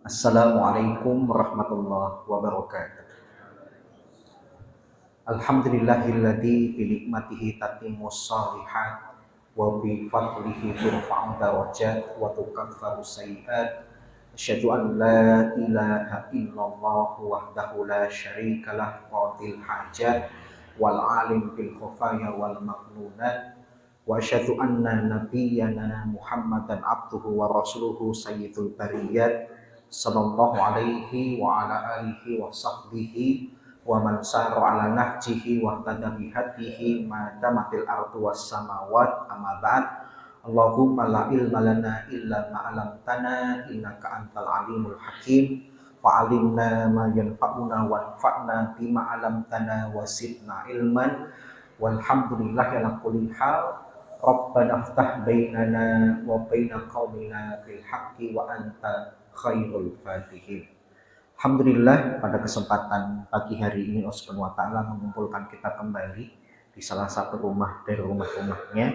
Assalamualaikum warahmatullahi wabarakatuh. Alhamdulillahilladzi bi nikmatihi tatimmus shalihat wa bi fadlihi turfa'u darajat wa tukaffaru sayyi'at. Asyhadu an la ilaha illallah wahdahu la syarikalah qadil hajat wal alim bil khufaya wal maqnunat wa asyhadu anna nabiyyana Muhammadan abduhu wa rasuluhu sayyidul bariyat sallallahu alaihi wa ala alihi wa sahbihi wa man sara ala nahjihi wa tada bihadihi ma damatil ardu was samawat amma ba'd. Allahumma la ilma lana illa ma 'allamtana innaka antal alimul hakim wa 'allimna ma yanfa'una wanfa'na bima 'allamtana wa zidna ilman walhamdulillahi ala kulli hal. Rabbana iftah bainana wa baina qaumina bil haqqi wa anta khairul fatihin. Alhamdulillah, pada kesempatan pagi hari ini Allah Subhanahu wa taala mengumpulkan kita kembali di salah satu rumah dari rumah-rumahnya.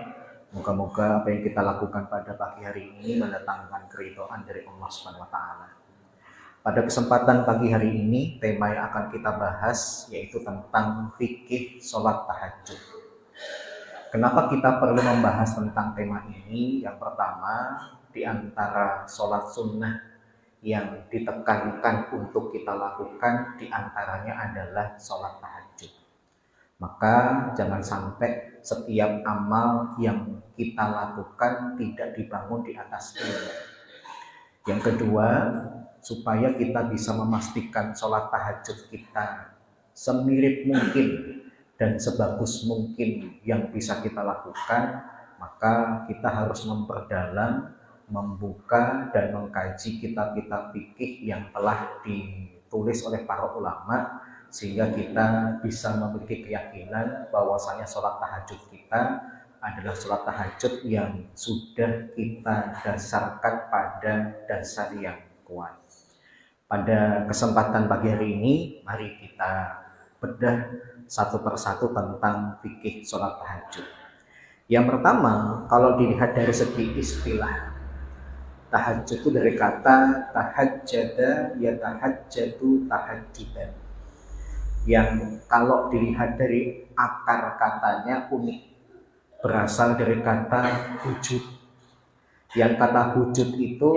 Moga-moga apa yang kita lakukan pada pagi hari ini mendatangkan keridhaan dari Allah Subhanahu wa taala. Pada kesempatan pagi hari ini, tema yang akan kita bahas yaitu tentang fikih sholat tahajud. Kenapa kita perlu membahas tentang tema ini? Yang pertama, di antara sholat sunnah yang ditekankan untuk kita lakukan diantaranya adalah sholat tahajud. Maka jangan sampai setiap amal yang kita lakukan tidak dibangun di atas ilmu. Yang kedua, supaya kita bisa memastikan sholat tahajud kita semirip mungkin dan sebagus mungkin yang bisa kita lakukan, maka kita harus memperdalam, membuka dan mengkaji kitab-kitab fikih yang telah ditulis oleh para ulama, sehingga kita bisa memiliki keyakinan bahwasanya sholat tahajud kita adalah sholat tahajud yang sudah kita dasarkan pada dasar yang kuat. Pada kesempatan pagi hari ini, mari kita bedah satu persatu tentang fikih sholat tahajud. Yang pertama, kalau dilihat dari segi istilah, tahajud itu dari kata tahajjada yatahajjadu tahajjudan, yang kalau dilihat dari akar katanya unik, berasal dari kata hujud. Yang kata hujud itu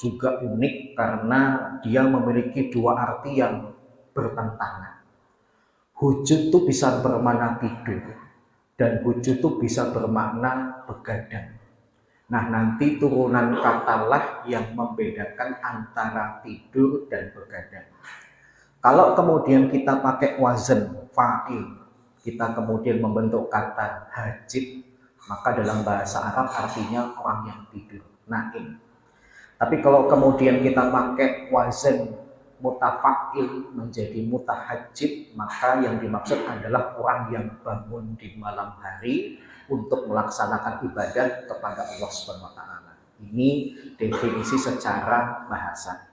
juga unik karena dia memiliki dua arti yang bertentangan. Hujud itu bisa bermakna tidur dan hujud itu bisa bermakna begadang. Nah, nanti turunan katalah yang membedakan antara tidur dan begadang. Kalau kemudian kita pakai wazan fa'il, kita kemudian membentuk kata hajid, maka dalam bahasa Arab artinya orang yang tidur, naim. Tapi kalau kemudian kita pakai wazan mutafa'il menjadi mutahajjid, maka yang dimaksud adalah orang yang bangun di malam hari untuk melaksanakan ibadah kepada Allah Subhanahu wa taala. Ini definisi secara bahasa.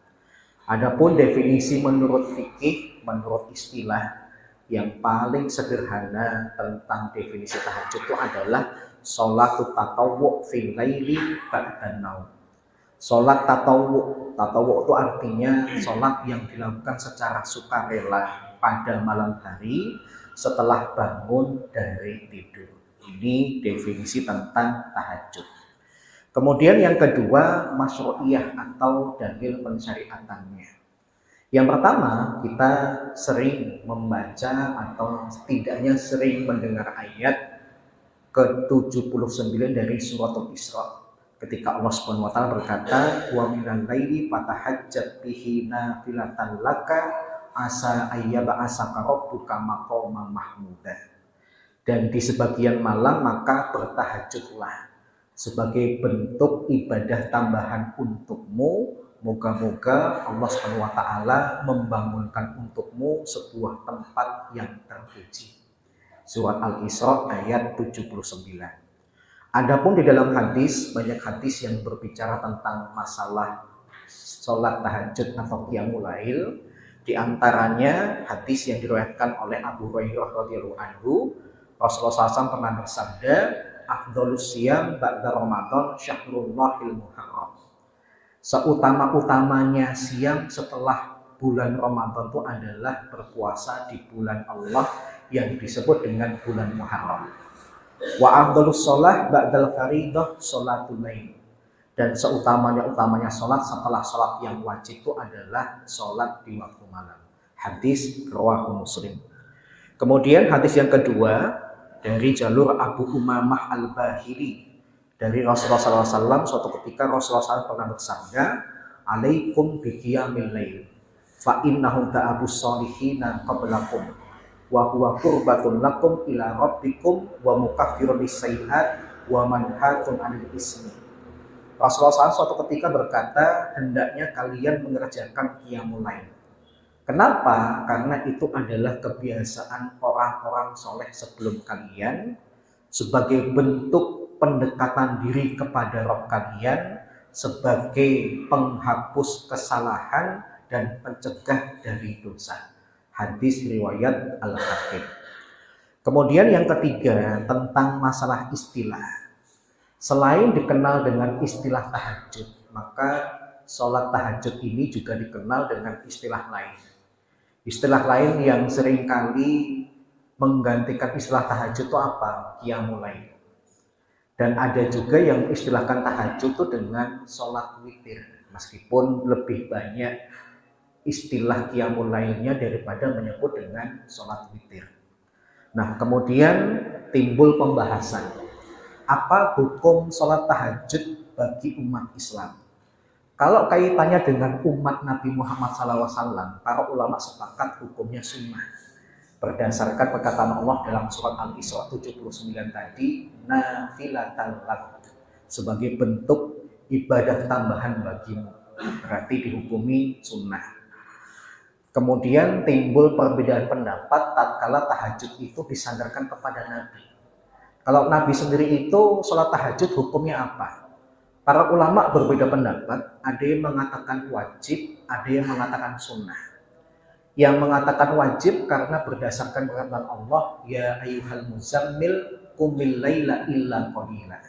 Adapun definisi menurut fikih, menurut istilah yang paling sederhana tentang definisi tahajud itu adalah sholatut tatawwu fil laili ba'dan naum. Sholat tatawwu itu artinya sholat yang dilakukan secara sukarela pada malam hari setelah bangun dari tidur. Ini definisi tentang tahajud. Kemudian yang kedua, masyru'iyah atau dalil pensyariatannya. Yang pertama, kita sering membaca atau setidaknya sering mendengar ayat ke-79 dari suratul Isra. Ketika Allah Subhanahu wa taala berkata, "Wa minal laili fatahajjat bihi nafilatan laka asa ayyab'asaka rabbuka maqaman mahmuda." Dan di sebagian malam maka bertahajudlah sebagai bentuk ibadah tambahan untukmu, moga-moga Allah Subhanahu wa taala membangunkan untukmu sebuah tempat yang terpuji. Surat Al-Isra ayat 79. Adapun di dalam hadis, banyak hadis yang berbicara tentang masalah sholat tahajud atau qiyamul lail. Di antaranya hadis yang diriwayatkan oleh Abu Hurairah radhiyallahu anhu, Rasulullah SAW pernah bersabda, "Afdhalus siyam ba'da Ramadan syahrullahil muharram." Seutama-utamanya siang setelah bulan Ramadan itu adalah berpuasa di bulan Allah yang disebut dengan bulan Muharram. Wa afdhalus shalah ba'dal fariidah sholatul lail. Dan seutamanya sholat setelah sholat yang wajib itu adalah sholat di waktu malam. Hadis riwayat Muslim. Kemudian hadis yang kedua dari jalur Abu Umamah Al-Bahili dari Rasulullah SAW. Suatu ketika Rasulullah SAW pernah bersabda, "Alaikum biqiyamil lail, fa innahu da'abus solihina qablakum, wa huwa qurbatun lakum ila rabbikum wa mukaffirun lisayyi'at wa manhatun 'anil ismi." Rasulullah SAW suatu ketika berkata, hendaknya kalian mengerjakan qiyamul lail. Kenapa? Karena itu adalah kebiasaan orang-orang soleh sebelum kalian sebagai bentuk pendekatan diri kepada Rabb kalian, sebagai penghapus kesalahan dan pencegah dari dosa. Hadis riwayat Al-Hakim. Kemudian yang ketiga tentang masalah istilah. Selain dikenal dengan istilah tahajud, maka sholat tahajud ini juga dikenal dengan istilah lain. Istilah lain yang seringkali menggantikan istilah tahajud itu apa? Qiyamul lail. Dan ada juga yang istilahkan tahajud itu dengan sholat witir, meskipun lebih banyak istilah qiyamul lailnya daripada menyebut dengan sholat witir. Nah, kemudian timbul pembahasan. Apa hukum sholat tahajud bagi umat Islam? Kalau kaitannya dengan umat Nabi Muhammad SAW, para ulama sepakat hukumnya sunnah. Berdasarkan perkataan Allah dalam surat Al-Isra 79 tadi, nafilatan lak, sebagai bentuk ibadah tambahan bagimu. Berarti dihukumi sunnah. Kemudian timbul perbedaan pendapat tatkala tahajud itu disandarkan kepada Nabi. Kalau Nabi sendiri itu sholat tahajud hukumnya apa? Para ulama berbeda pendapat, ada yang mengatakan wajib, ada yang mengatakan sunnah. Yang mengatakan wajib karena berdasarkan perkataan Allah, ya ayyuhal muzammil qumil laila illa qalila.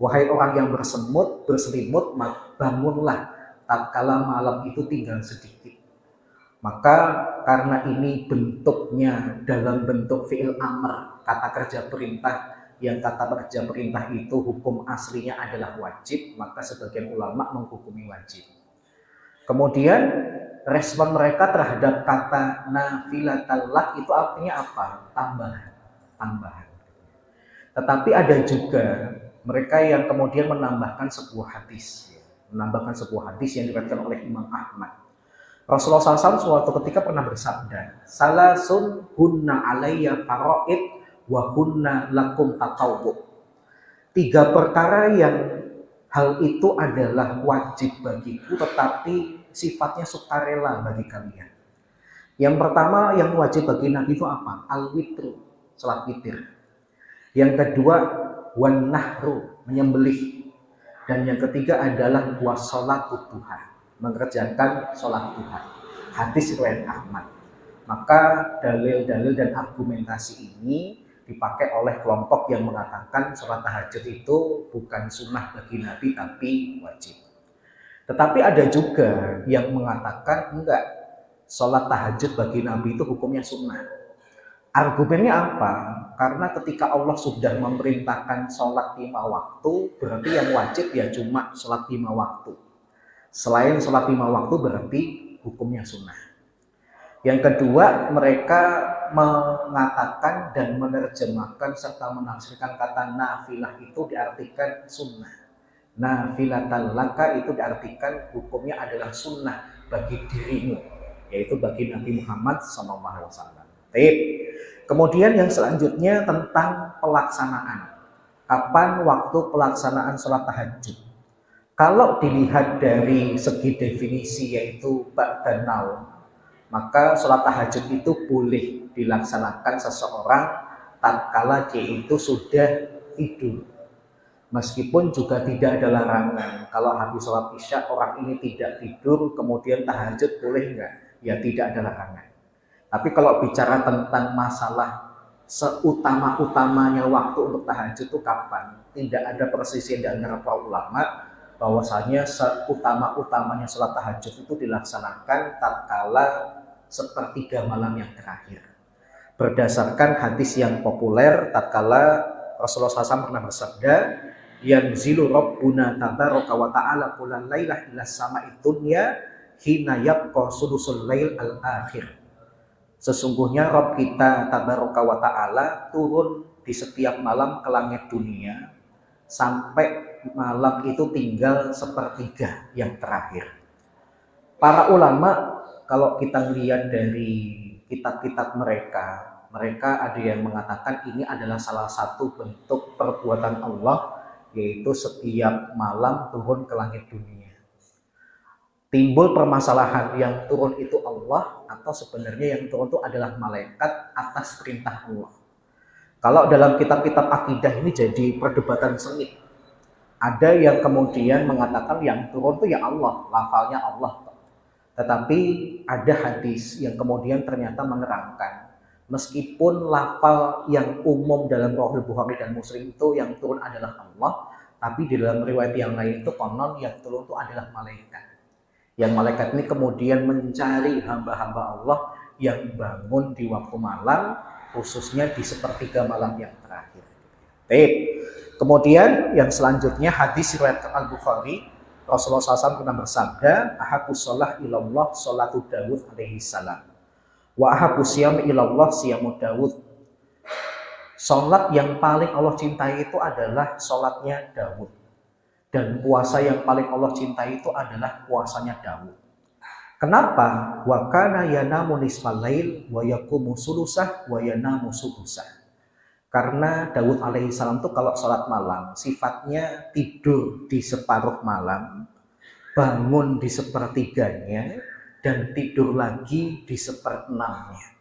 Wahai orang yang berselimut, bangunlah tatkala malam itu tinggal sedikit. Maka karena ini bentuknya dalam bentuk fi'il amr, kata kerja perintah, yang kata kerja perintah itu hukum aslinya adalah wajib, maka sebagian ulama menghukumi wajib. Kemudian respon mereka terhadap kata nafilatal lak itu artinya apa? Tambahan. Tetapi ada juga mereka yang kemudian menambahkan sebuah hadis yang diriwayatkan oleh Imam Ahmad. Rasulullah SAW suatu ketika pernah bersabda, salasun hunna alayya faraid wa hunna lakum tatawwu. 3 perkara yang hal itu adalah wajib bagiku tetapi sifatnya sukarela bagi kalian. Yang pertama yang wajib bagi Nabi itu apa? Al-witru, salat witir. Yang kedua wan nahru, menyembelih. Dan yang ketiga adalah wassalatut duha, mengerjakan salat duha. Hadis riwayat Ahmad. Maka dalil-dalil dan argumentasi ini dipakai oleh kelompok yang mengatakan sholat tahajud itu bukan sunnah bagi Nabi tapi wajib. Tetapi ada juga yang mengatakan enggak, sholat tahajud bagi Nabi itu hukumnya sunnah. Argumennya apa? Karena ketika Allah sudah memerintahkan sholat 5 waktu, berarti yang wajib ya cuma sholat 5 waktu. Selain sholat 5 waktu berarti hukumnya sunnah. Yang kedua, mereka mengatakan dan menerjemahkan serta menafsirkan kata nafilah itu diartikan sunnah. Nafilatal laka itu diartikan hukumnya adalah sunnah bagi dirimu, yaitu bagi Nabi Muhammad SAW. Kemudian yang selanjutnya tentang pelaksanaan. Kapan waktu pelaksanaan sholat tahajud? Kalau dilihat dari segi definisi yaitu ba'dan naum, maka sholat tahajud itu boleh dilaksanakan seseorang tatkala dia itu sudah tidur. Meskipun juga tidak ada larangan. Kalau habis sholat isya orang ini tidak tidur kemudian tahajud boleh enggak? Ya tidak ada larangan. Tapi kalau bicara tentang masalah seutama-utamanya waktu untuk tahajud itu kapan? Tidak ada persisian di antara para ulama. bahwasanya seutama-utamanya sholat tahajud itu dilaksanakan tatkala sepertiga malam yang terakhir. Berdasarkan hadis yang populer tatkala Rasulullah SAW pernah bersabda, yanzilu rabbuna tabaraka wa ta'ala kullal lailah ila sama'id dunya hina yabqa sudusul lail al-akhir. Sesungguhnya Rabb kita tabaraka wa ta'ala turun di setiap malam ke langit dunia sampai malam itu tinggal sepertiga yang terakhir. Para ulama kalau kita lihat dari kitab-kitab mereka ada yang mengatakan ini adalah salah satu bentuk perbuatan Allah, yaitu setiap malam turun ke langit dunia. Timbul permasalahan, yang turun itu Allah atau sebenarnya yang turun itu adalah malaikat atas perintah Allah. Kalau dalam kitab-kitab akidah ini jadi perdebatan sengit. Ada yang kemudian mengatakan yang turun itu ya Allah, lafalnya Allah. Tetapi ada hadis yang kemudian ternyata menerangkan, meskipun lafal yang umum dalam Sahih Bukhari dan Muslim itu yang turun adalah Allah, tapi di dalam riwayat yang lain itu konon yang turun itu adalah malaikat. Yang malaikat ini kemudian mencari hamba-hamba Allah yang bangun di waktu malam, khususnya di sepertiga malam yang terakhir. Baik. Kemudian yang selanjutnya hadis riwayat Al-Bukhari, Rasulullah SAW pernah bersabda, ahabus sholah ilallah sholatu Dawud alaihi salam, wa ahabus siyam ilallah siyamu Dawud. Sholat yang paling Allah cintai itu adalah sholatnya Dawud, dan puasa yang paling Allah cintai itu adalah puasanya Dawud. Kenapa? Wa kana yanamu nisfal lail wa yaqumu sulusah wa yanamu sudusah. Karena Dawud alaihissalam itu kalau sholat malam sifatnya tidur di separuh malam, bangun di sepertiganya, dan tidur lagi di seperenamnya.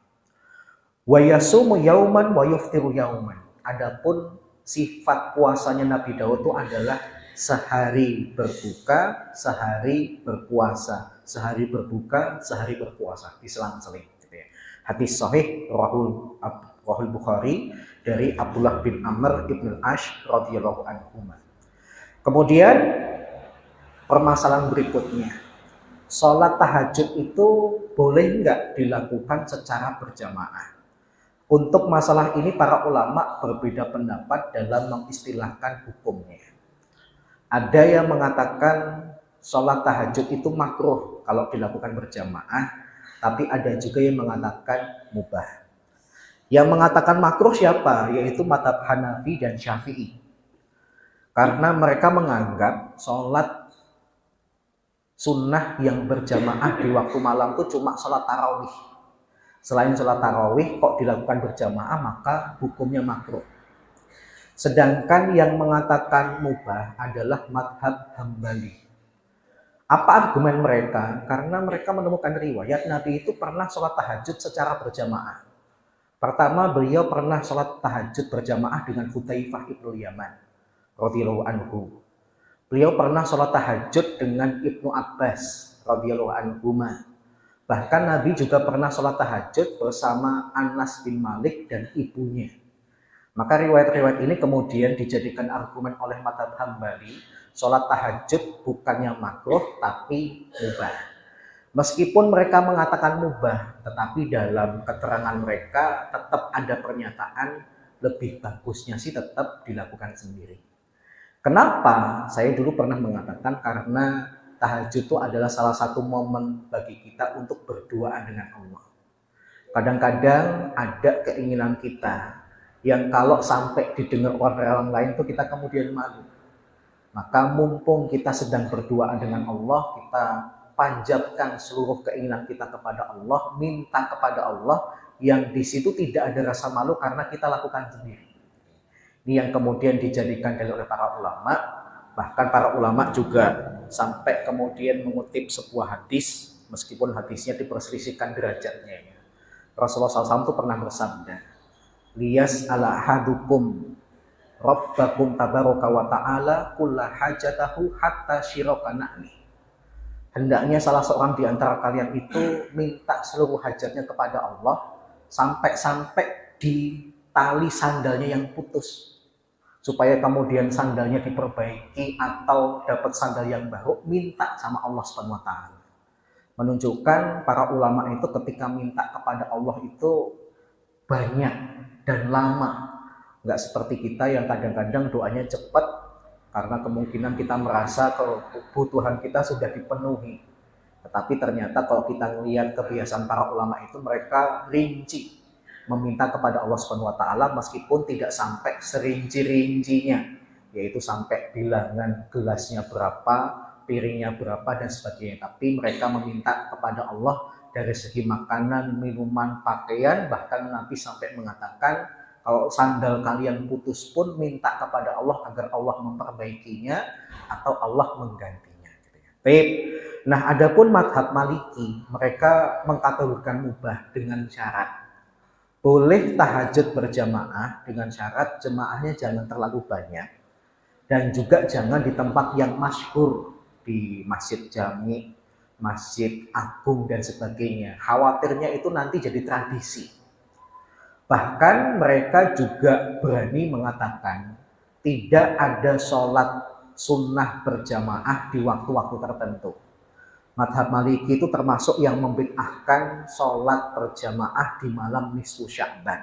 Wa yasumu yauman wa yuftiru yauman. Adapun sifat puasanya Nabi Dawud itu adalah sehari berbuka, sehari berpuasa, sehari berbuka, sehari berpuasa, diselang-seling. Hadis sahih Rahul Bukhari dari Abdullah bin Amr ibn al-Ash radhiyallahu anhu. Kemudian permasalahan berikutnya, sholat tahajud itu boleh nggak dilakukan secara berjamaah? Untuk masalah ini para ulama berbeda pendapat dalam mengistilahkan hukumnya. Ada yang mengatakan sholat tahajud itu makruh kalau dilakukan berjamaah, tapi ada juga yang mengatakan mubah. Yang mengatakan makruh siapa? Yaitu mazhab Hanafi dan Syafi'i. Karena mereka menganggap sholat sunnah yang berjamaah di waktu malam itu cuma sholat tarawih. Selain sholat tarawih kok dilakukan berjamaah maka hukumnya makruh. Sedangkan yang mengatakan mubah adalah mazhab Hambali. Apa argumen mereka? Karena mereka menemukan riwayat Nabi itu pernah sholat tahajud secara berjamaah. Pertama, beliau pernah sholat tahajud berjamaah dengan Hudzaifah ibnu Yaman radhiyallahu anhu. Beliau pernah sholat tahajud dengan Ibnu Abbas radhiyallahu anhu. Bahkan Nabi juga pernah sholat tahajud bersama Anas bin Malik dan ibunya. Maka riwayat-riwayat ini kemudian dijadikan argumen oleh mazhab Hambali, sholat tahajud bukannya makruh tapi mubah. Meskipun mereka mengatakan mubah, tetapi dalam keterangan mereka tetap ada pernyataan lebih bagusnya sih tetap dilakukan sendiri. Kenapa? Saya dulu pernah mengatakan karena tahajud itu adalah salah satu momen bagi kita untuk berduaan dengan Allah. Kadang-kadang ada keinginan kita yang kalau sampai didengar orang lain itu kita kemudian malu. Maka mumpung kita sedang berduaan dengan Allah, kita panjatkan seluruh keinginan kita kepada Allah, minta kepada Allah yang di situ tidak ada rasa malu karena kita lakukan sendiri. Ini yang kemudian dijadikan dalil oleh para ulama. Bahkan para ulama juga sampai kemudian mengutip sebuah hadis, meskipun hadisnya diperselisihkan derajatnya. Rasulullah SAW itu pernah bersabda, liyas ala hadukum rabbakum tabaraka wa ta'ala kulla hajatahu hatta syirakana'ni. Hendaknya salah seorang di antara kalian itu minta seluruh hajatnya kepada Allah sampai-sampai di tali sandalnya yang putus. supaya kemudian sandalnya diperbaiki atau dapat sandal yang baru, minta sama Allah Subhanahu wa taala. Menunjukkan para ulama itu ketika minta kepada Allah itu banyak dan lama. Nggak seperti kita yang kadang-kadang doanya cepat karena kemungkinan kita merasa kalau kebutuhan kita sudah dipenuhi. Tetapi ternyata kalau kita lihat kebiasaan para ulama itu, mereka rinci meminta kepada Allah Subhanahu wa taala meskipun tidak sampai serinci-rincinya, yaitu sampai bilangan gelasnya berapa, piringnya berapa dan sebagainya. Tapi mereka meminta kepada Allah dari segi makanan, minuman, pakaian, bahkan Nabi sampai mengatakan kalau sandal kalian putus pun minta kepada Allah agar Allah memperbaikinya atau Allah menggantinya. Baik. Nah, adapun mazhab Maliki, mereka mengkategorikan mubah dengan syarat. Boleh tahajud berjamaah dengan syarat jemaahnya jangan terlalu banyak dan juga jangan di tempat yang masyhur, di masjid jami, masjid agung dan sebagainya. Khawatirnya itu nanti jadi tradisi. Bahkan mereka juga berani mengatakan tidak ada sholat sunnah berjamaah di waktu-waktu tertentu. Mazhab Maliki itu termasuk yang membid'ahkan sholat berjamaah di malam nisfu Sya'ban.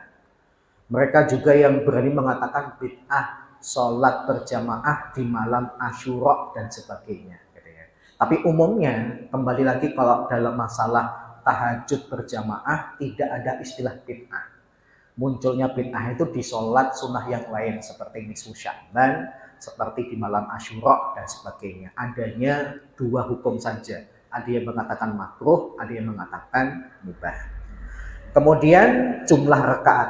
Mereka juga yang berani mengatakan bid'ah sholat berjamaah di malam Asyura dan sebagainya. Tapi umumnya, kembali lagi kalau dalam masalah tahajud berjamaah tidak ada istilah bid'ah. Munculnya bid'ah itu di sholat sunnah yang lain seperti nisfu Sya'ban, seperti di malam Asyura dan sebagainya. Adanya dua hukum saja. Ada yang mengatakan makruh, ada yang mengatakan mubah. Kemudian jumlah rakaat.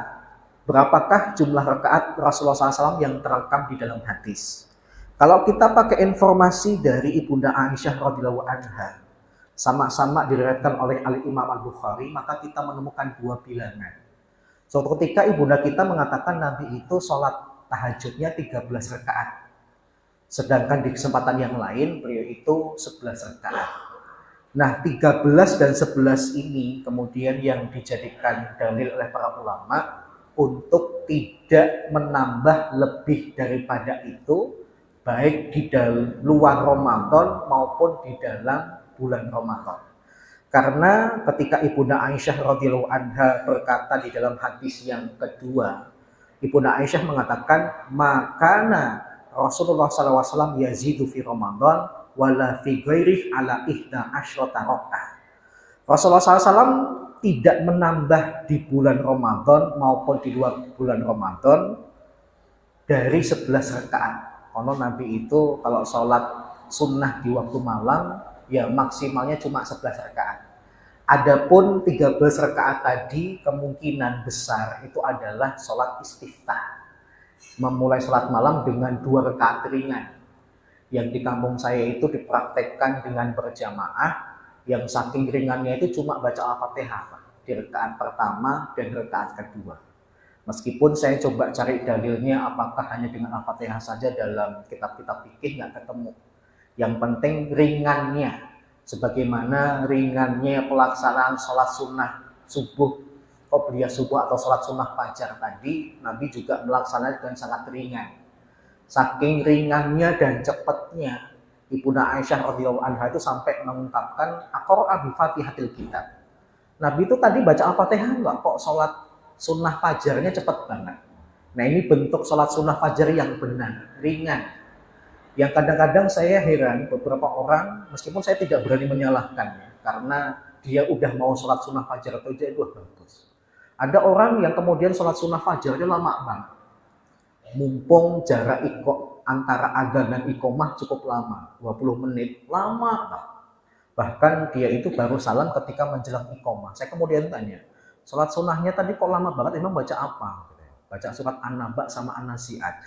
Berapakah jumlah rakaat Rasulullah SAW yang terekam di dalam hadis? Kalau kita pakai informasi dari Ibunda Aisyah radhiyallahu anha, sama-sama diriwayatkan oleh Imam Al-Bukhari, maka kita menemukan dua bilangan. Suatu ketika Ibunda kita mengatakan Nabi itu sholat tahajudnya 13 rakaat. Sedangkan di kesempatan yang lain beliau itu 11 rakaat. Nah, 13 dan 11 ini kemudian yang dijadikan dalil oleh para ulama untuk tidak menambah lebih daripada itu, baik di luar Ramadan maupun di dalam bulan Ramadan. Karena ketika Ibunda Aisyah radhiyallahu anha berkata di dalam hadis yang kedua, Ibunda Aisyah mengatakan, makana Rasulullah SAW yazidu fi Ramadan wala fi ghairih ala ihda asyrata rakaat. Rasulullah SAW tidak menambah di bulan Ramadan maupun di luar bulan Ramadan dari 11 rakaat. Karena Nabi itu kalau sholat sunnah di waktu malam ya maksimalnya cuma 11 rakaat. Adapun 13 rakaat tadi kemungkinan besar itu adalah sholat istiftah. Memulai sholat malam dengan 2 rakaat ringan. Yang di kampung saya itu dipraktekkan dengan berjamaah, yang saking ringannya itu cuma baca Al-Fatihah di rakaat pertama dan rakaat kedua. Meskipun saya coba cari dalilnya apakah hanya dengan Al-Fatihah saja dalam kitab-kitab fikih nggak ketemu. Yang penting ringannya, sebagaimana ringannya pelaksanaan sholat sunnah subuh, qobliyah subuh atau sholat sunnah fajar tadi, Nabi juga melaksanakan dengan sangat ringan. Saking ringannya dan cepatnya, Ibunda Aisyah radhiyallahu anha itu sampai mengungkapkan aqra'a bi Fatihatil kitab. Nabi itu tadi baca Al-Fatihah enggak, kok sholat sunnah fajarnya cepat banget. Nah, ini bentuk sholat sunnah fajar yang benar, ringan. Yang kadang-kadang saya heran beberapa orang, meskipun saya tidak berani menyalahkannya, karena dia udah mau sholat sunnah fajar atau dia itu bagus. Ada orang yang kemudian sholat sunnah fajarnya lama banget. Mumpung jarak antara adzan dan iqomah cukup lama, 20 menit, lama banget. Bahkan dia itu baru salam ketika menjelang iqomah. Saya kemudian tanya, sholat sunnahnya tadi kok lama banget, emang baca apa? Baca surat An-Naba sama An-Nasi'at.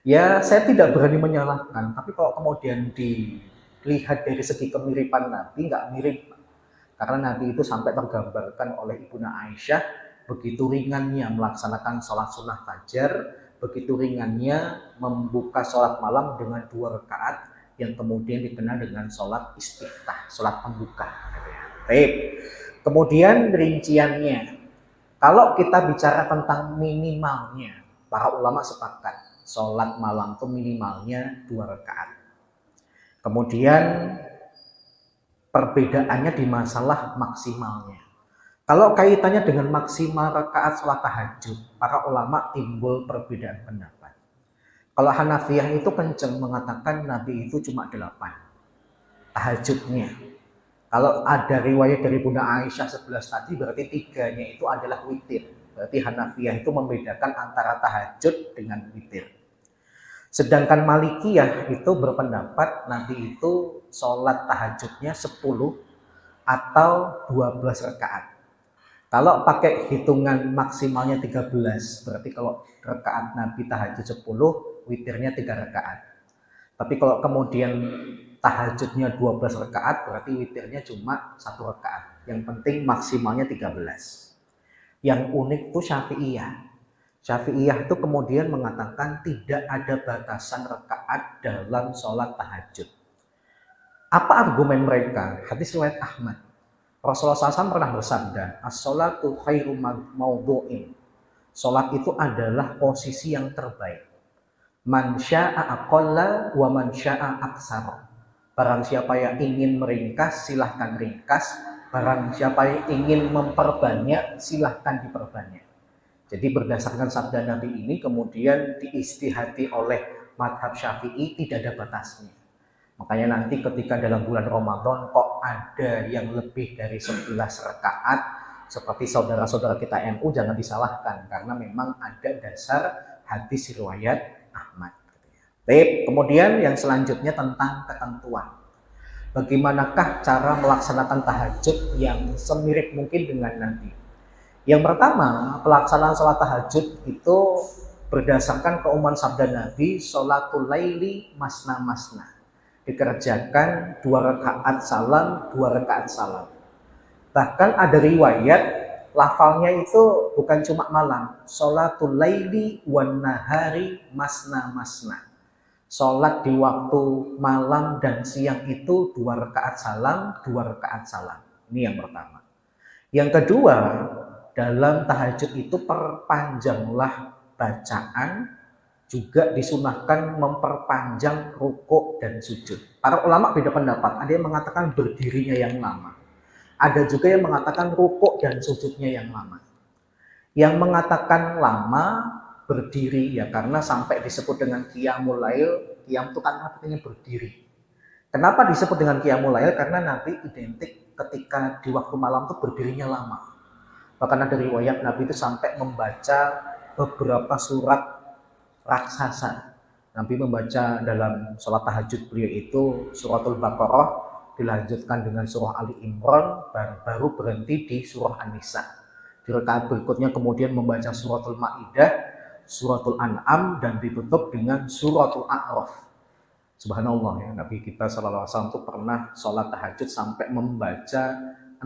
Ya, saya tidak berani menyalahkan, tapi kalau kemudian dilihat dari segi kemiripan Nabi, nggak mirip. Karena Nabi itu sampai tergambarkan oleh Ibunda Aisyah, begitu ringannya melaksanakan sholat sunnah fajar, begitu ringannya membuka sholat malam dengan 2 rakaat yang kemudian dikenal dengan sholat istiftah, sholat pembuka. Baik. Kemudian rinciannya, kalau kita bicara tentang minimalnya, para ulama sepakat sholat malam itu minimalnya 2 rakaat. Kemudian perbedaannya di masalah maksimalnya. Kalau kaitannya dengan maksimal rakaat sholat tahajud, para ulama timbul perbedaan pendapat. Kalau Hanafiyah itu kenceng mengatakan Nabi itu cuma 8 tahajudnya. Kalau ada riwayat dari Bunda Aisyah 11 tadi, berarti 3-nya itu adalah witir. Berarti Hanafiyah itu membedakan antara tahajud dengan witir. Sedangkan Malikiyah itu berpendapat Nabi itu sholat tahajudnya 10 atau 12 rakaat. Kalau pakai hitungan maksimalnya 13, berarti kalau rakaat Nabi tahajud 10, witirnya 3 rakaat. Tapi kalau kemudian tahajudnya 12 rakaat, berarti witirnya cuma 1 rakaat. Yang penting maksimalnya 13. Yang unik itu Syafi'iyah. Syafi'iyah itu kemudian mengatakan tidak ada batasan rakaat dalam sholat tahajud. Apa argumen mereka? Hadis riwayat Ahmad. Rasulullah SAW pernah bersabda, as-sholatu khairu mawdu'in. Sholat itu adalah posisi yang terbaik. Man sya'a aqalla wa man sya'a aksar. Barang siapa yang ingin meringkas, silahkan ringkas. Barang siapa yang ingin memperbanyak, silahkan diperbanyak. Jadi berdasarkan sabda Nabi ini kemudian diistihati oleh madhab Syafi'i, tidak ada batasnya. Makanya nanti ketika dalam bulan Ramadan kok ada yang lebih dari 11 rakaat, seperti saudara-saudara kita NU, jangan disalahkan karena memang ada dasar hadis riwayat Ahmad. Baik, kemudian yang selanjutnya tentang ketentuan. Bagaimanakah cara melaksanakan tahajud yang semirip mungkin dengan Nabi? Yang pertama, pelaksanaan sholat tahajud itu berdasarkan keumuman sabda Nabi, sholatul laili masna-masna. Dikerjakan 2 rakaat salam, 2 rakaat salam. Bahkan ada riwayat lafalnya itu bukan cuma malam, sholatul laili wan nahari masna-masna. Sholat di waktu malam dan siang itu 2 rakaat salam, 2 rakaat salam. Ini yang pertama. Yang kedua, dalam tahajud itu perpanjanglah bacaan, juga disunahkan memperpanjang rukuk dan sujud. Para ulama beda pendapat, ada yang mengatakan berdirinya yang lama. Ada juga yang mengatakan rukuk dan sujudnya yang lama. Yang mengatakan lama berdiri ya karena sampai disebut dengan qiyamul lail, qiyam itu kan artinya berdiri. Kenapa disebut dengan qiyamul lail? Karena Nabi identik ketika di waktu malam itu berdirinya lama. Bahkan ada riwayat Nabi itu sampai membaca beberapa surat raksasa. Nabi membaca dalam sholat tahajud beliau itu suratul Baqarah, dilanjutkan dengan surah Ali Imran, baru berhenti di surah An-Nisa. Di rakaat berikutnya kemudian membaca suratul Maidah, suratul An'am, dan ditutup dengan suratul A'raf. Subhanallah ya, Nabi kita sallallahu alaihi wasallam itu pernah sholat tahajud sampai membaca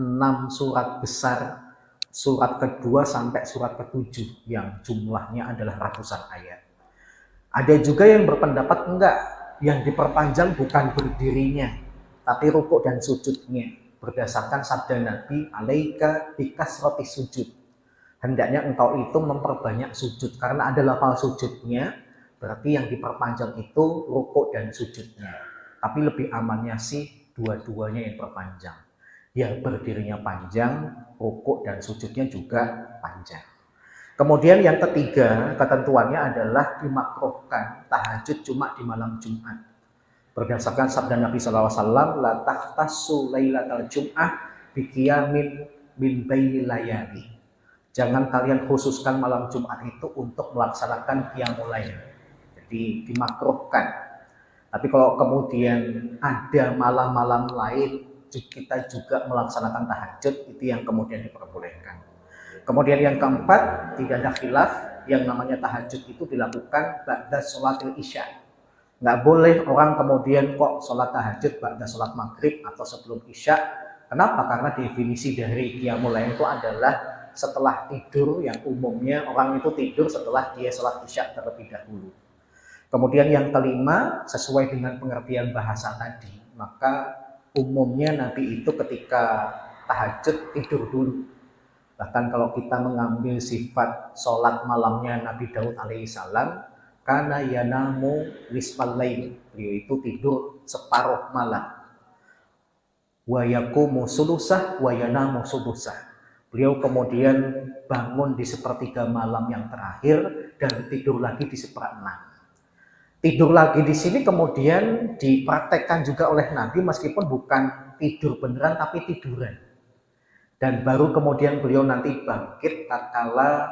6 surat besar, surat kedua sampai surat ke-7 yang jumlahnya adalah ratusan ayat. Ada juga yang berpendapat enggak, yang diperpanjang bukan berdirinya, tapi rukuk dan sujudnya. Berdasarkan sabda Nabi, alaika bikasrati sujud. Hendaknya engkau itu memperbanyak sujud, karena ada lafal sujudnya, berarti yang diperpanjang itu rukuk dan sujudnya. Tapi lebih amannya sih dua-duanya yang perpanjang. Yang berdirinya panjang, rukuk dan sujudnya juga panjang. Kemudian yang ketiga, ketentuannya adalah dimakruhkan tahajud cuma di malam Jumat. Berdasarkan sabda Nabi SAW, la tahtassu lailatal jum'ah biqiyamin min bainil layali. Jangan kalian khususkan malam Jumat itu untuk melaksanakan qiyamul lail. Jadi dimakruhkan. Tapi kalau kemudian ada malam-malam lain kita juga melaksanakan tahajud, itu yang kemudian diperbolehkan. Kemudian yang keempat, tidak ada khilaf, yang namanya tahajud itu dilakukan ba'da sholatil isya. Nggak boleh orang kemudian kok sholat tahajud ba'da sholat maghrib atau sebelum isya. Kenapa? Karena definisi dari qiyamul lail itu adalah setelah tidur, yang umumnya orang itu tidur setelah dia sholat isya terlebih dahulu. Kemudian yang kelima, sesuai dengan pengertian bahasa tadi, maka umumnya Nabi itu ketika tahajud tidur dulu. Bahkan kalau kita mengambil sifat sholat malamnya Nabi Daud alaihissalam, karena yanamu nisfal lail, beliau itu tidur separuh malam. Wa yaqumu sulusah wa yanamu sulusah. Beliau kemudian bangun di sepertiga malam yang terakhir dan tidur lagi di seperenam. Tidur lagi di sini kemudian dipraktekkan juga oleh Nabi meskipun bukan tidur beneran tapi tiduran. Dan baru kemudian beliau nanti bangkit tatkala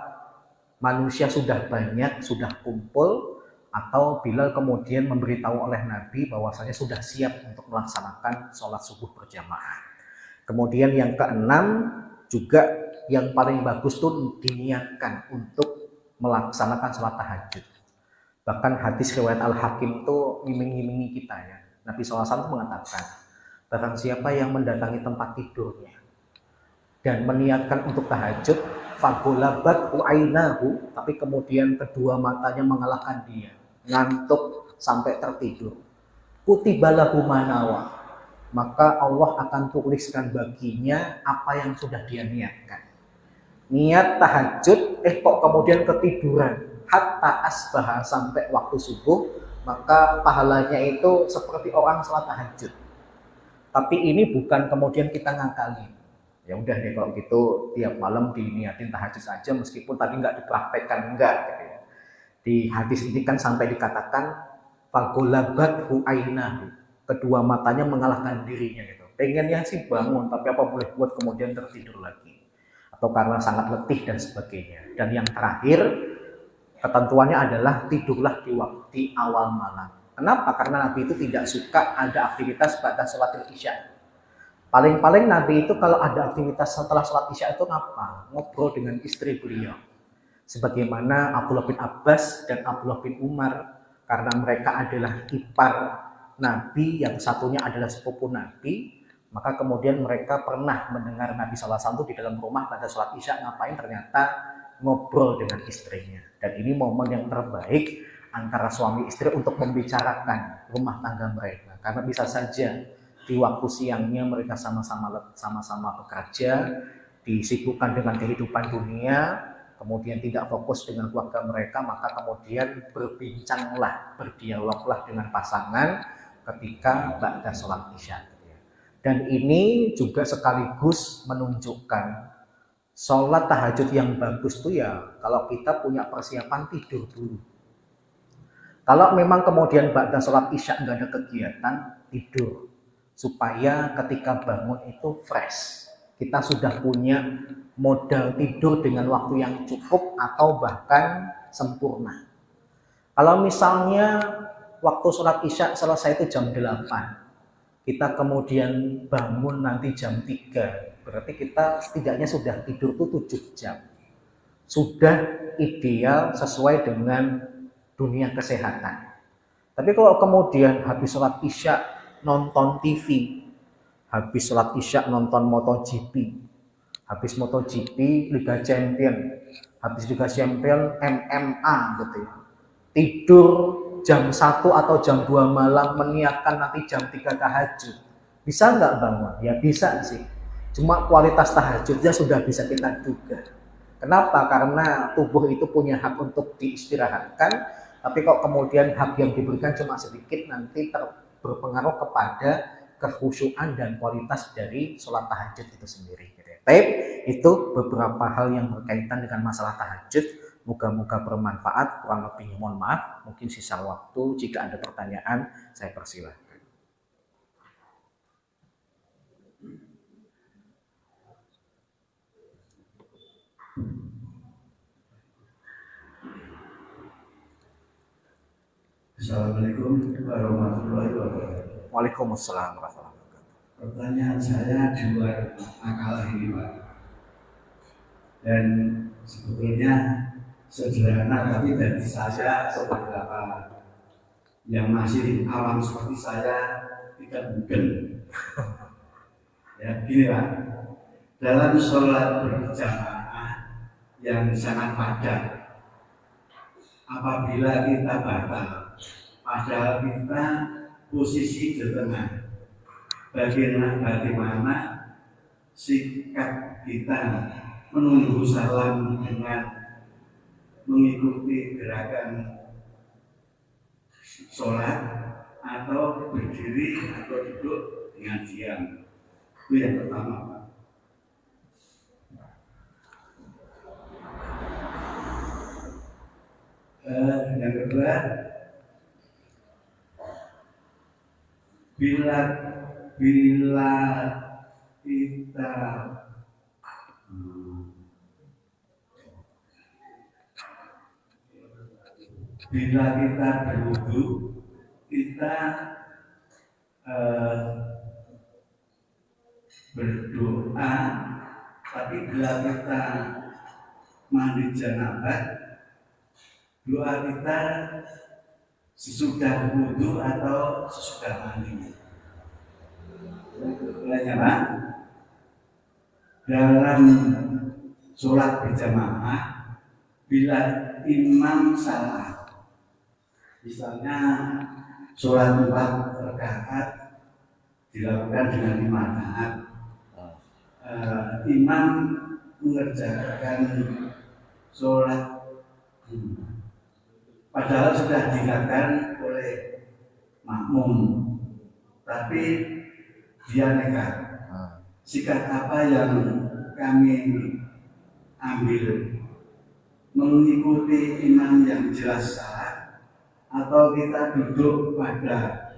manusia sudah banyak, sudah kumpul, atau Bilal kemudian memberitahu oleh Nabi bahwasanya sudah siap untuk melaksanakan sholat subuh berjamaah. Kemudian yang keenam juga yang paling bagus tuh diniatkan untuk melaksanakan sholat tahajud. Bahkan hadis riwayat Al-Hakim tuh ngiming-ngimingi kita ya. Nabi SAW mengatakan, barang siapa yang mendatangi tempat tidurnya dan meniatkan untuk tahajud, fagolabat u'ainahu, tapi kemudian kedua matanya mengalahkan dia, ngantuk sampai tertidur, kutibalahu manawa, maka Allah akan tuliskan baginya apa yang sudah dia niatkan. Niat tahajud, kok kemudian ketiduran, hatta asbah, sampai waktu subuh, maka pahalanya itu seperti orang sholat tahajud. Tapi ini bukan kemudian kita ngakalin. Ya udah deh kalau gitu tiap malam diniatin tahajud saja meskipun tadi nggak dipraktekkan, enggak gitu ya. Di hadis ini kan sampai dikatakan fagolabat hu'ainahu, kedua matanya mengalahkan dirinya gitu. Pengennya sih bangun tapi apa boleh buat kemudian tertidur lagi atau karena sangat letih dan sebagainya. Dan yang terakhir ketentuannya adalah tidurlah di waktu awal malam. Kenapa? Karena Nabi itu tidak suka ada aktivitas pada sholat isya. Paling-paling Nabi itu kalau ada aktivitas setelah sholat isya itu ngapa? Ngobrol dengan istri beliau. Sebagaimana Abdullah bin Abbas dan Abdullah bin Umar, karena mereka adalah ipar Nabi, yang satunya adalah sepupu Nabi, maka kemudian mereka pernah mendengar Nabi SAW di dalam rumah pada sholat isya ngapain, ternyata ngobrol dengan istrinya. Dan ini momen yang terbaik antara suami istri untuk membicarakan rumah tangga mereka. Karena bisa saja di waktu siangnya mereka sama-sama bekerja, disibukkan dengan kehidupan dunia, kemudian tidak fokus dengan keluarga mereka, maka kemudian berbincanglah, berdialoglah dengan pasangan ketika ba'da sholat isya. Dan ini juga sekaligus menunjukkan sholat tahajud yang bagus tuh ya kalau kita punya persiapan tidur dulu. Kalau memang kemudian ba'da sholat isya nggak ada kegiatan, tidur. Supaya ketika bangun itu fresh. Kita sudah punya modal tidur dengan waktu yang cukup atau bahkan sempurna. Kalau misalnya waktu sholat isya selesai itu jam 8, kita kemudian bangun nanti jam 3, berarti kita setidaknya sudah tidur tuh 7 jam. Sudah ideal sesuai dengan dunia kesehatan. Tapi kalau kemudian habis sholat isya nonton TV, habis sholat isya nonton MotoGP, habis MotoGP Liga Champion, habis Liga Champion MMA gitu ya, tidur jam 1 atau jam 2 malam meniatkan nanti jam 3 tahajud, bisa nggak bangun? Ya bisa sih, cuma kualitas tahajudnya sudah bisa kita duga. Kenapa? Karena tubuh itu punya hak untuk diistirahatkan, tapi kok kemudian hak yang diberikan cuma sedikit, nanti berpengaruh kepada kekhusyuan dan kualitas dari sholat tahajud itu sendiri. Tapi itu beberapa hal yang berkaitan dengan masalah tahajud. Moga-moga bermanfaat. Kurang lebihnya mohon maaf. Mungkin sisa waktu jika ada pertanyaan saya persilahkan. Assalamualaikum warahmatullahi wabarakatuh. Waalaikumsalam warahmatullahi wabarakatuh. Pertanyaan saya di luar akal ini, Pak. Dan sebetulnya sederhana, tapi bagi saya beberapa yang masih awam seperti saya tidak mungkin. Ya, begini Pak. Dalam sholat berjamaah yang sangat padat, apabila kita batal, padahal kita posisi di tengah, bagaimana sikap kita menunggu salam dengan mengikuti gerakan sholat, atau berdiri atau duduk dengan diam. Itu yang pertama, Pak. Yang kedua, bila kita berwudu, kita berdoa, tapi bila kita mandi janabah, doa kita sesudah wudu atau sesudah mandi. Lainnya, Pak, dalam sholat berjamaah, bila imam salah, misalnya sholat 4 rakaat dilakukan dengan 5 rakaat, imam mengerjakan sholat padahal sudah diingatkan oleh makmum, tapi dia nekat. Sikap apa yang kami ambil? Mengikuti imam yang jelas salah, atau kita duduk pada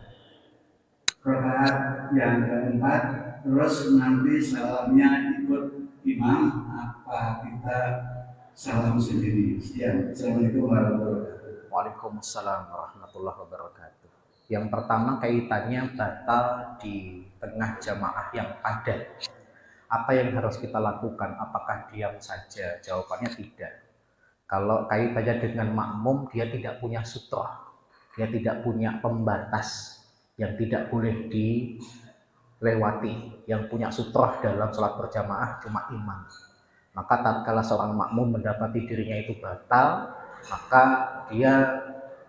rakaat yang keempat terus nanti salamnya ikut imam, apa kita salam sendiri? Sekian. Assalamualaikum warahmatullahi wabarakatuh. Waalaikumsalam warahmatullahi wabarakatuh. Yang pertama kaitannya batal di tengah jamaah yang padat. Apa yang harus kita lakukan? Apakah diam saja? Jawabannya tidak. Kalau kaitannya dengan makmum, dia tidak punya sutra, dia tidak punya pembatas yang tidak boleh dilewati. Yang punya sutra dalam sholat berjamaah cuma imam. Maka tatkala seorang makmum mendapati dirinya itu batal, maka dia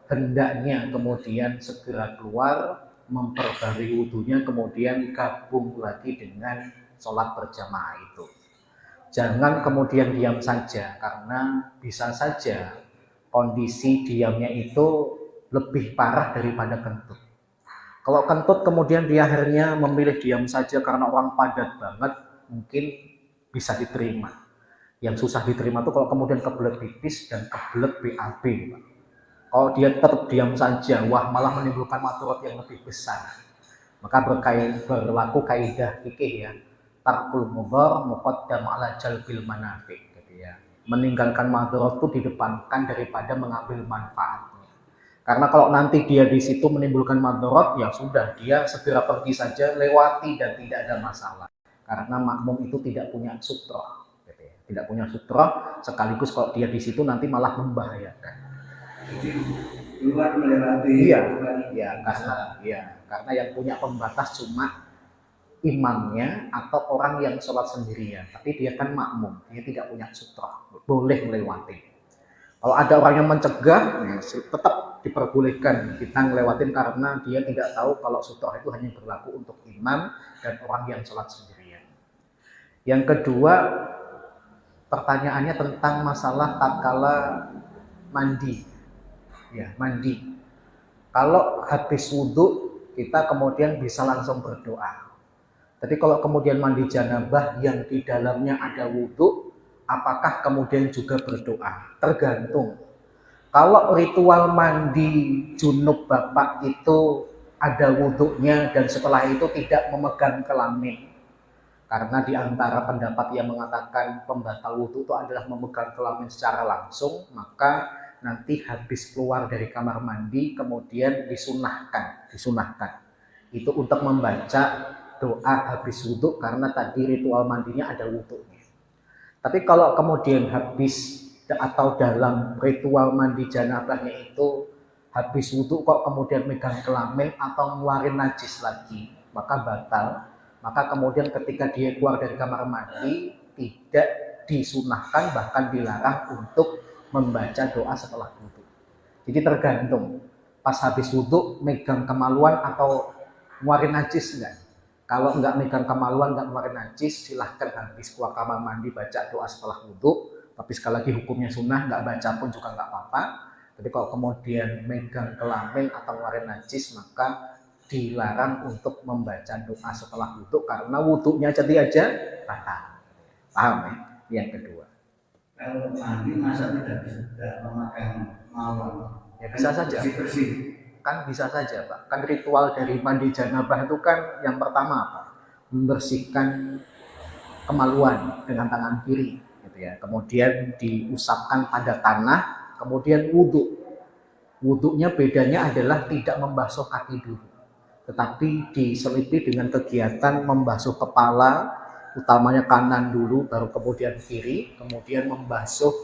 hendaknya kemudian segera keluar, memperbarui wudunya, kemudian gabung lagi dengan sholat berjamaah itu. Jangan kemudian diam saja, karena bisa saja kondisi diamnya itu lebih parah daripada kentut. Kalau kentut kemudian dia akhirnya memilih diam saja karena orang padat banget, mungkin bisa diterima. Yang susah diterima itu kalau kemudian kebelet pipis dan kebelet BAB. Kalau dia tetap diam saja, wah malah menimbulkan madharat yang lebih besar. Maka berlaku kaidah fikih ya, tarkul mudhar muqaddam ala jalbil manafi', gitu ya. Meninggalkan madharat itu didepankan daripada mengambil manfaatnya. Karena kalau nanti dia di situ menimbulkan madharat, ya sudah, dia segera pergi saja, lewati dan tidak ada masalah. Karena makmum itu tidak punya sutra, gitu ya. Tidak punya sutra, sekaligus kalau dia di situ nanti malah membahayakan. Jadi keluar melewati. Karena yang punya pembatas cuma imamnya atau orang yang sholat sendirian, tapi dia kan makmum, dia tidak punya sutra, boleh melewati. Kalau ada orang yang mencegah, ya, tetap diperbolehkan kita ngelewatin karena dia tidak tahu kalau sutra itu hanya berlaku untuk imam dan orang yang sholat sendirian. Yang kedua, pertanyaannya tentang masalah tatkala mandi. Ya, mandi. Kalau habis wudhu kita kemudian bisa langsung berdoa. Tapi kalau kemudian mandi janabah yang di dalamnya ada wudhu, apakah kemudian juga berdoa? Tergantung. Kalau ritual mandi junub bapak itu ada wudhunya dan setelah itu tidak memegang kelamin. Karena di antara pendapat yang mengatakan pembatal wudhu itu adalah memegang kelamin secara langsung, maka nanti habis keluar dari kamar mandi kemudian disunahkan itu untuk membaca doa habis wudhu karena tadi ritual mandinya ada wudhunya. Tapi kalau kemudian habis atau dalam ritual mandi janabahnya itu habis wudhu kok kemudian megang kelamin atau ngeluarin najis lagi, maka batal. Maka kemudian ketika dia keluar dari kamar mandi tidak disunahkan, bahkan dilarang untuk membaca doa setelah wudhu. Jadi tergantung, pas habis wudhu megang kemaluan atau ngeluarin najis enggak. Kalau nggak megang kemaluan, nggak ngeluarin najis, silahkan habis keluar kamar mandi baca doa setelah wudhu. Tapi sekali lagi hukumnya sunnah, nggak baca pun juga nggak apa-apa. Tapi kalau kemudian megang kelamin atau ngeluarin najis, maka dilarang untuk membaca doa setelah wudhu karena wudhunya jadi aja batal. Paham ya? Yang kedua. Kalau mandi masa tidak bisa memakai kemaluan? Ya bisa saja. Bersih. Kan bisa saja Pak, kan ritual dari mandi janabah itu kan yang pertama apa? Membersihkan kemaluan dengan tangan kiri gitu ya. Kemudian diusapkan pada tanah, kemudian wudhu. Wudhunya bedanya adalah tidak membasuh kaki dulu, tetapi diselipi dengan kegiatan membasuh kepala, utamanya kanan dulu, baru kemudian kiri, kemudian membasuh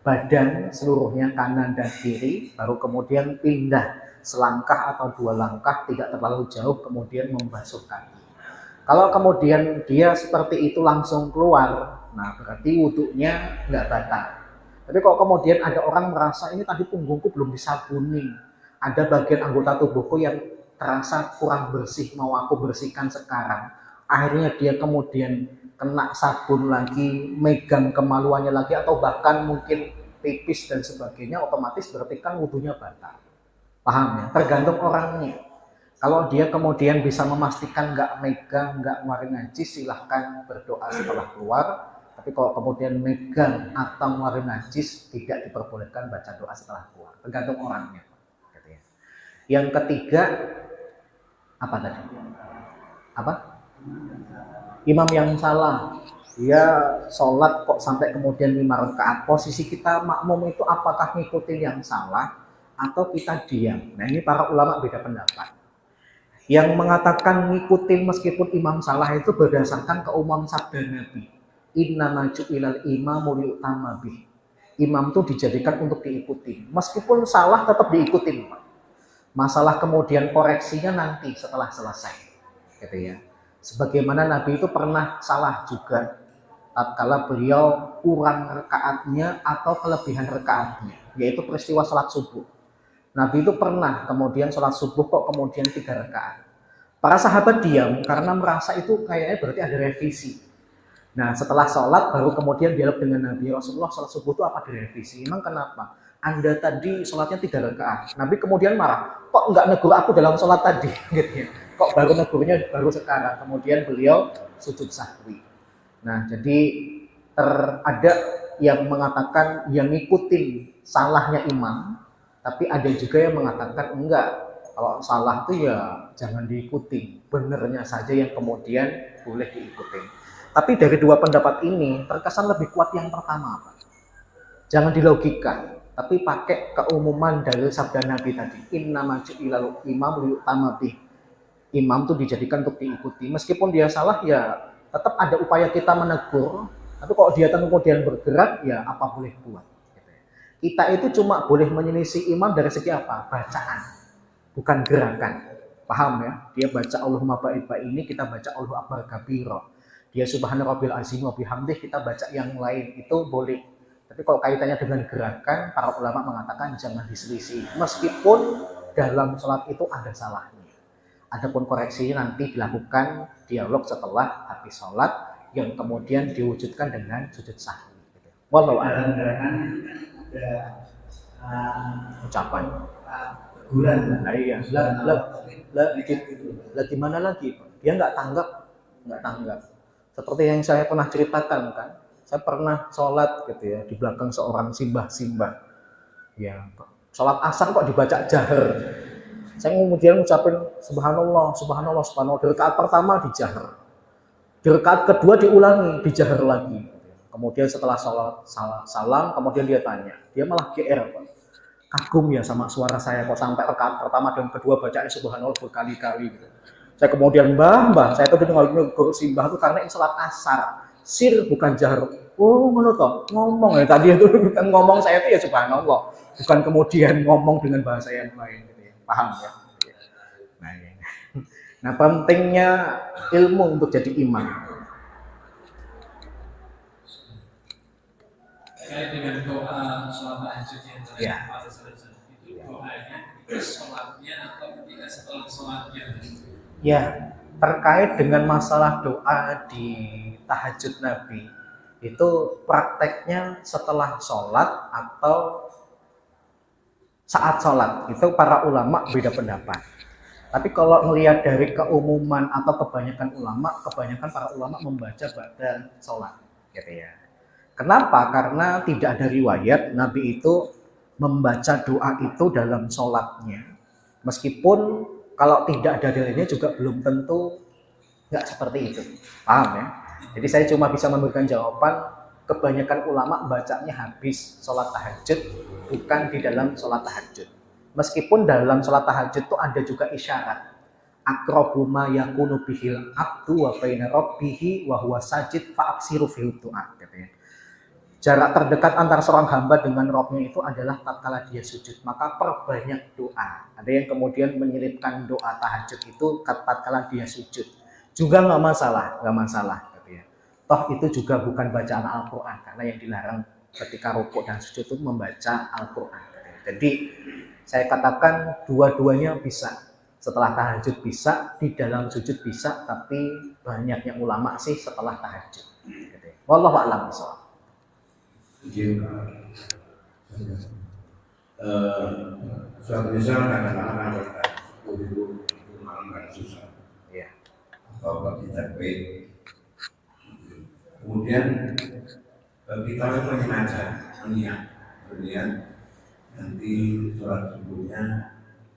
badan seluruhnya kanan dan kiri, baru kemudian pindah selangkah atau 2 langkah tidak terlalu jauh kemudian membasuh kaki. Kalau kemudian dia seperti itu langsung keluar, nah berarti wudhunya nggak batal. Tapi kalau kemudian ada orang merasa ini tadi punggungku belum disabuni, ada bagian anggota tubuhku yang terasa kurang bersih, mau aku bersihkan sekarang, akhirnya dia kemudian kena sabun lagi, megang kemaluannya lagi, atau bahkan mungkin pipis dan sebagainya, otomatis berarti kan wudhunya batal. Paham ya? Tergantung orangnya. Kalau dia kemudian bisa memastikan nggak megang, nggak ngeluarin najis, silahkan berdoa setelah keluar. Tapi kalau kemudian megang atau ngeluarin najis, tidak diperbolehkan baca doa setelah keluar. Tergantung orangnya. Gitu ya. Yang ketiga, apa tadi? Apa? Imam yang salah. Dia sholat kok sampai kemudian 5 rakaat. Posisi kita makmum itu apakah ngikutin yang salah atau kita diam? Nah ini para ulama beda pendapat. Yang mengatakan ngikutin meskipun imam salah itu berdasarkan keumuman sabda Nabi. Innama ju'ilal imamu liyu'tamma bih. Imam itu dijadikan untuk diikuti. Meskipun salah tetap diikutin. Masalah kemudian koreksinya nanti setelah selesai. Gitu ya. Sebagaimana Nabi itu pernah salah juga tatkala beliau kurang rakaatnya atau kelebihan rakaatnya, yaitu peristiwa salat subuh. Nabi itu pernah kemudian salat subuh kok kemudian 3 rakaat. Para sahabat diam karena merasa itu kayaknya berarti ada revisi. Nah setelah sholat baru kemudian dialog dengan Nabi, Rasulullah salat subuh itu apa direvisi? Emang kenapa? Anda tadi sholatnya 3 rakaat. Nabi kemudian marah, kok nggak negur aku dalam sholat tadi? Gitu ya. Kok baru negurnya baru sekarang? Kemudian beliau sujud sahwi. Nah jadi ada yang mengatakan yang ngikutin salahnya imam, tapi ada juga yang mengatakan enggak, kalau salah itu ya jangan diikuti, benernya saja yang kemudian boleh diikuti. Tapi dari 2 pendapat ini terkesan lebih kuat yang pertama, Pak. Jangan dilogika, tapi pakai keumuman dari sabda Nabi tadi. Innama ju'ilal imam liyu'tamma bih. Imam itu dijadikan untuk diikuti. Meskipun dia salah ya tetap ada upaya kita menegur. Tapi kalau dia kemudian bergerak ya apa boleh buat. Kita itu cuma boleh menyelisih imam dari segi apa? Bacaan, bukan gerakan. Paham ya? Dia baca Allahumma ba'id ini, kita baca Allahu akbar kabira. Dia subhana rabbil azim wa bihamdih, kita baca yang lain, itu boleh. Tapi kalau kaitannya dengan gerakan, para ulama mengatakan jangan diselisih. Meskipun dalam sholat itu ada salahnya. Adapun koreksi nanti dilakukan dialog setelah habis sholat yang kemudian diwujudkan dengan sujud sahwi. Wallahu a'lam. Ada Ucapan. teguran. Nah, iya. Lah gimana lagi? Dia nggak tanggap. Seperti yang saya pernah ceritakan kan. Saya pernah sholat gitu ya di belakang seorang simbah. Ya, sholat asar kok dibaca jahar. Saya kemudian ngucapin subhanallah. Di rakaat pertama dijahar. Di rakaat kedua diulangi, dijahar lagi. Kemudian setelah sholat salam, kemudian dia tanya. Dia malah GR, Pak. Kagum ya sama suara saya kok sampai rakaat pertama dan kedua bacanya subhanallah berkali-kali gitu. Saya kemudian mbah, saya tuh dengar guru simbah itu karena ini sholat asar. Sir bukan jahar. Oh, ngono toh. Ngomong ya tadi itu ngomong saya itu ya subhanallah, bukan kemudian ngomong dengan bahasa yang lain gitu ya. Paham ya? Nah, pentingnya ilmu untuk jadi imam. Terkait dengan doa sholat tahajud yang Ya. itu doanya ketika sholatnya atau ketika setelah sholatnya? Ya, terkait dengan masalah doa di tahajud Nabi, itu prakteknya setelah sholat atau saat sholat, itu para ulama beda pendapat. Tapi kalau melihat dari keumuman atau kebanyakan para ulama membaca pada sholat, gitu ya. Kenapa? Karena tidak ada riwayat Nabi itu membaca doa itu dalam sholatnya. Meskipun kalau tidak ada dalilnya juga belum tentu nggak seperti itu. Paham ya? Jadi saya cuma bisa memberikan jawaban, kebanyakan ulama bacanya habis sholat tahajud, bukan di dalam sholat tahajud. Meskipun dalam sholat tahajud itu ada juga isyarat. Aqrabu ma yakunu bihil abdu wa baina rabbihi wa huwa sajid fa aksiru fil du'a, gitu ya. Jarak terdekat antara seorang hamba dengan Rabb-nya itu adalah tatkala dia sujud, maka perbanyak doa. Ada yang kemudian menyelipkan doa tahajud itu tatkala dia sujud. Juga nggak masalah, gitu ya. Toh itu juga bukan bacaan Al-Quran, karena yang dilarang ketika rukuk dan sujud itu membaca Al-Quran. Jadi saya katakan dua-duanya bisa. Setelah tahajud bisa, di dalam sujud bisa, tapi banyaknya ulama sih setelah tahajud. Wallahu a'lam bishawab. Suatu misal kadang-kadang ada itu malam kan susah. Iya. Atau bagi capek. Kemudian kita pengen aja niat nanti sholat subuhnya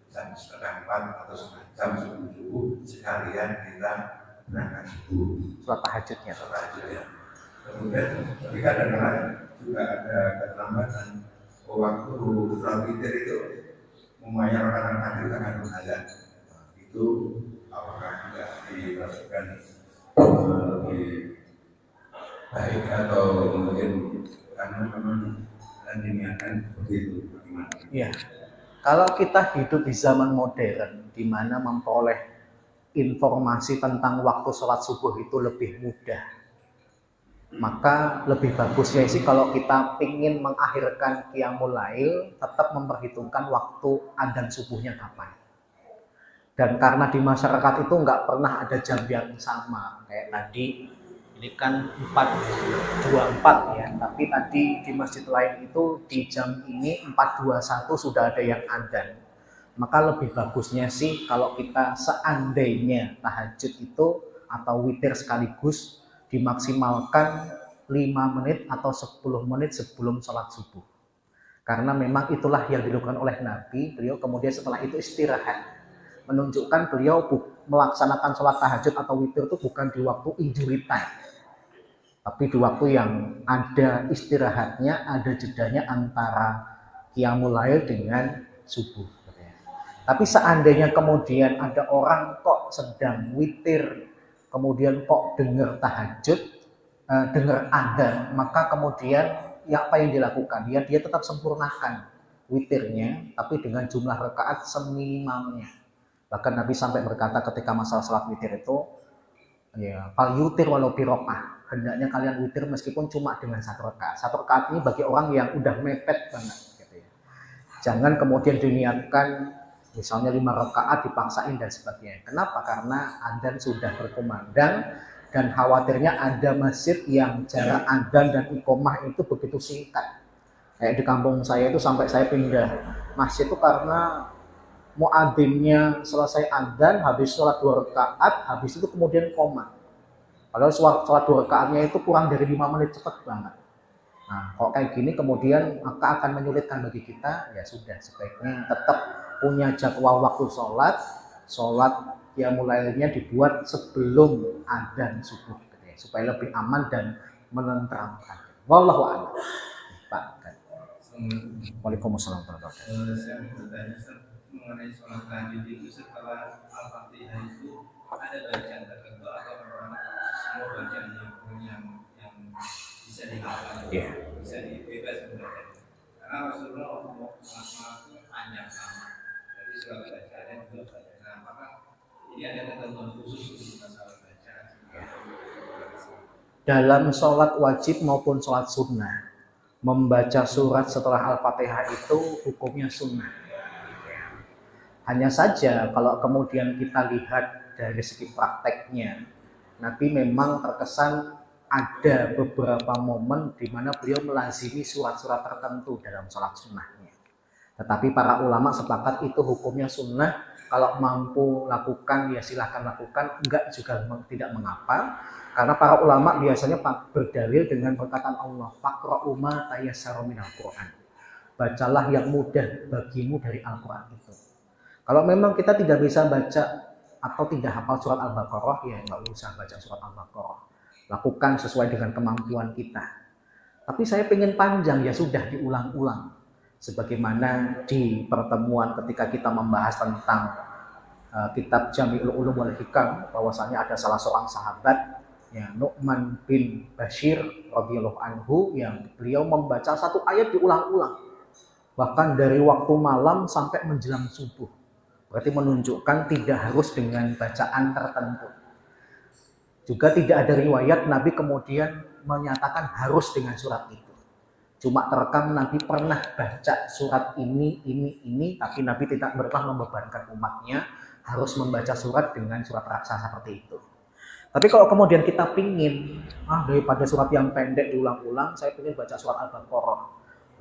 jam 3:30 atau setengah jam sebelum subuh sekalian kita berangkat subuh. Sholat tahajudnya. Kemudian tapi kadang-kadang juga ada keterlambatan waktu sholat witir itu membayar kadang-kadang kita kandung azan. Itu apakah tidak dimasukkan lebih baik atau mungkin karena memang diniatkan seperti itu bagaimana? Iya. Kalau kita hidup di zaman modern, di mana memperoleh informasi tentang waktu sholat subuh itu lebih mudah, maka lebih bagusnya sih kalau kita ingin mengakhirkan qiyamul lail, tetap memperhitungkan waktu adzan subuhnya kapan. Dan karena di masyarakat itu nggak pernah ada jam yang sama, kayak tadi ini kan 4.24 ya, tapi tadi di masjid lain itu di jam ini 4.21 sudah ada yang adzan. Maka lebih bagusnya sih kalau kita seandainya tahajud itu atau witir sekaligus dimaksimalkan 5 menit atau 10 menit sebelum sholat subuh. Karena memang itulah yang dilakukan oleh Nabi, beliau kemudian setelah itu istirahat. Menunjukkan beliau melaksanakan sholat tahajud atau witir itu bukan di waktu injury time, tapi di waktu yang ada istirahatnya, ada jedanya antara qiyamul lail dengan subuh. Tapi seandainya kemudian ada orang kok sedang witir, kemudian kok dengar tahajud, dengar adzan, maka kemudian ya apa yang dilakukan? Ya dia tetap sempurnakan witirnya, tapi dengan jumlah rakaat seminimalnya. Bahkan Nabi sampai berkata ketika masalah salat witir itu, ya fal yutir walau birokah, hendaknya kalian witir meskipun cuma dengan 1 rakaat. 1 rakaat ini bagi orang yang udah mepet banget, gitu ya. Jangan kemudian diniatkan misalnya 5 rakaat dipaksain dan sebagainya. Kenapa? Karena adzan sudah berkumandang dan khawatirnya ada masjid yang jarak adzan dan iqomah itu begitu singkat. Kayak di kampung saya itu sampai saya pindah masjid itu karena muadzinnya selesai adzan, habis sholat 2 rakaat, habis itu kemudian qomat. Padahal sholat 2 rakaatnya itu kurang dari 5 menit, cepat banget. Nah, kalau kayak gini kemudian maka akan menyulitkan bagi kita, ya sudah sebaiknya tetap punya jadwal waktu sholat yang mulainya dibuat sebelum adzan subuh, gitu ya, supaya lebih aman dan menenteramkan. Wallahu a'lam. Pak. Waalaikumsalam warahmatullahi wabarakatuh. Saya mau bertanya mengenai sholat tahajud itu setelah Al-Fatihah itu ada bacaan tertentu atau memang semua bacaan yang bisa dihafal, bisa dibebas belajar. Karena Rasulullah mau itu panjang sama, jadi surat bacaannya juga banyak. Nah, maka ini ada ketentuan khusus untuk masalah bacaan. Dalam sholat wajib maupun sholat sunnah, membaca surat setelah Al-Fatihah itu hukumnya sunnah. Hanya saja kalau kemudian kita lihat dari segi prakteknya, Nabi memang terkesan ada beberapa momen di mana beliau melazimi surat-surat tertentu dalam sholat sunnahnya. Tetapi para ulama sepakat itu hukumnya sunnah. Kalau mampu lakukan ya silahkan lakukan, enggak juga tidak mengapa. Karena para ulama biasanya berdalil dengan perkataan Allah, faqra'u ma tayassara minal Qur'an. Bacalah yang mudah bagimu dari Al-Qur'an itu. Kalau memang kita tidak bisa baca atau tidak hafal surat Al-Baqarah, ya nggak usah baca surat Al-Baqarah. Lakukan sesuai dengan kemampuan kita. Tapi saya pengen panjang, ya sudah diulang-ulang. Sebagaimana di pertemuan ketika kita membahas tentang kitab Jami'ul Ulum wal Hikam, bahwasanya ada salah seorang sahabat, ya, Nu'man bin Bashir radhiyallahu anhu, yang beliau membaca satu ayat diulang-ulang, bahkan dari waktu malam sampai menjelang subuh. Berarti menunjukkan tidak harus dengan bacaan tertentu. Juga tidak ada riwayat Nabi kemudian menyatakan harus dengan surat itu. Cuma terekam Nabi pernah baca surat ini, tapi Nabi tidak pernah membebankan umatnya harus membaca surat dengan surat raksasa seperti itu. Tapi kalau kemudian kita pingin, daripada surat yang pendek diulang-ulang, saya ingin baca surat Al-Baqarah.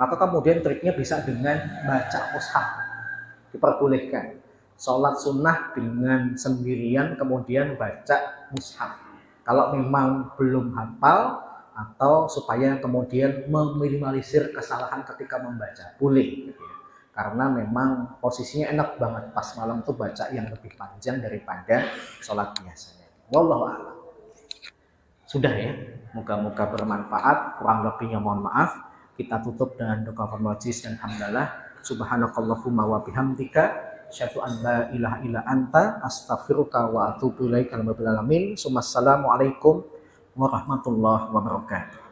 Maka kemudian triknya bisa dengan baca mushaf. Diperbolehkan. Sholat sunnah dengan sendirian, kemudian baca mushaf. Kalau memang belum hafal, atau supaya kemudian meminimalisir kesalahan ketika membaca, boleh. Karena memang posisinya enak banget pas malam tuh baca yang lebih panjang daripada sholat biasanya. Wallahu a'lam. Sudah ya, moga-moga bermanfaat. Kurang lebihnya mohon maaf. Kita tutup dengan doa majlis dan hamdalah. Subhanakallahumma wa bihamdika, asyhadu an la ilaha illa anta, astaghfiruka wa atubu ilaika. Assalamualaikum warahmatullahi wabarakatuh.